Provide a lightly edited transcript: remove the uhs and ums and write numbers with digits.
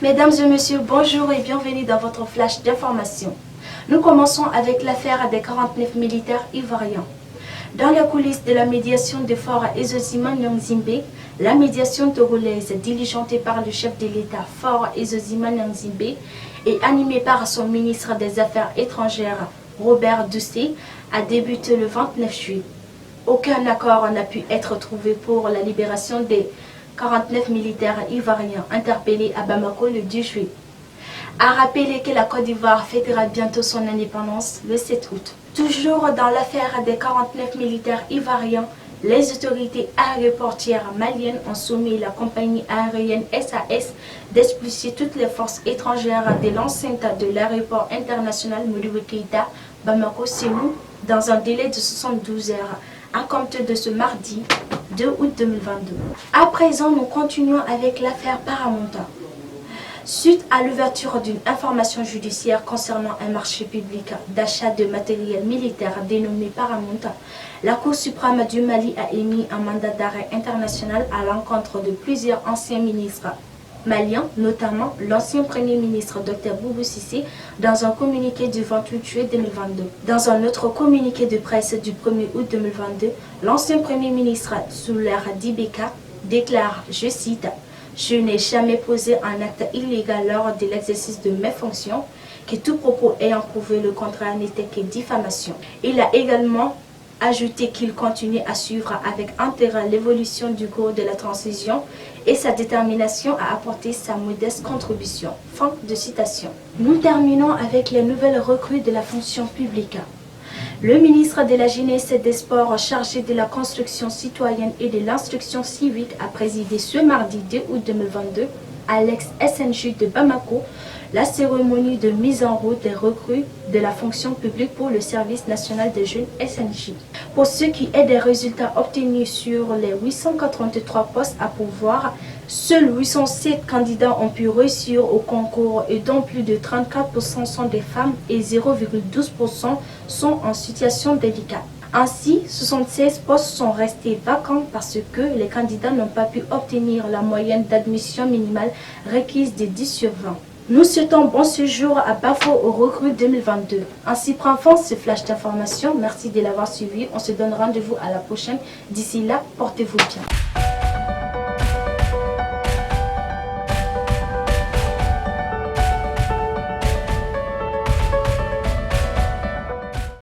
Mesdames et messieurs, bonjour et bienvenue dans votre flash d'information. Nous commençons avec l'affaire des 49 militaires ivoiriens. Dans les coulisses de la médiation de Fort Ezozima Nyanzimbe, la médiation togolaise diligentée par le chef de l'État Fort Ezozima Nyanzimbe et animée par son ministre des Affaires étrangères Robert Doucet a débuté le 29 juillet. Aucun accord n'a pu être trouvé pour la libération des 49 militaires ivoiriens interpellés à Bamako le 10 juillet. A rappelé que la Côte d'Ivoire fêtera bientôt son indépendance le 7 août. Toujours dans l'affaire des 49 militaires ivoiriens, les autorités aéroportières maliennes ont soumis la compagnie aérienne SAS d'expulser toutes les forces étrangères de l'enceinte de l'aéroport international Modibo Keïta Bamako-Sénou dans un délai de 72 heures à compter de ce mardi 2 août 2022. À présent, nous continuons avec l'affaire Paramonta. Suite à l'ouverture d'une information judiciaire concernant un marché public d'achat de matériel militaire dénommé Paramonta, la Cour suprême du Mali a émis un mandat d'arrêt international à l'encontre de plusieurs anciens ministres maliens, notamment l'ancien Premier ministre Dr Boubou Cissé, dans un communiqué du 28 juillet 2022. Dans un autre communiqué de presse du 1er août 2022, l'ancien Premier ministre Soulaire Dibeka déclare, je cite, « Je n'ai jamais posé un acte illégal lors de l'exercice de mes fonctions, que tout propos ayant prouvé le contraire n'était que diffamation. » Il a également ajouté qu'il continue à suivre avec intérêt l'évolution du cours de la transition et sa détermination à apporter sa modeste contribution. Fin de citation. Nous terminons avec les nouvelles recrues de la fonction publique. Le ministre de la Jeunesse et des Sports chargé de la construction citoyenne et de l'instruction civique a présidé ce mardi 2 août 2022 à l'ex-SNJ de Bamako la cérémonie de mise en route des recrues de la fonction publique pour le service national des jeunes SNJ. Pour ce qui est des résultats obtenus sur les 883 postes à pourvoir, seuls 807 candidats ont pu réussir au concours et dont plus de 34% sont des femmes et 0,12% sont en situation délicate. Ainsi, 76 postes sont restés vacants parce que les candidats n'ont pas pu obtenir la moyenne d'admission minimale requise de 10 sur 20. Nous souhaitons bon séjour à Bafo au recrues 2022. Ainsi prend fin ce flash d'information. Merci de l'avoir suivi. On se donne rendez-vous à la prochaine. D'ici là, portez-vous bien.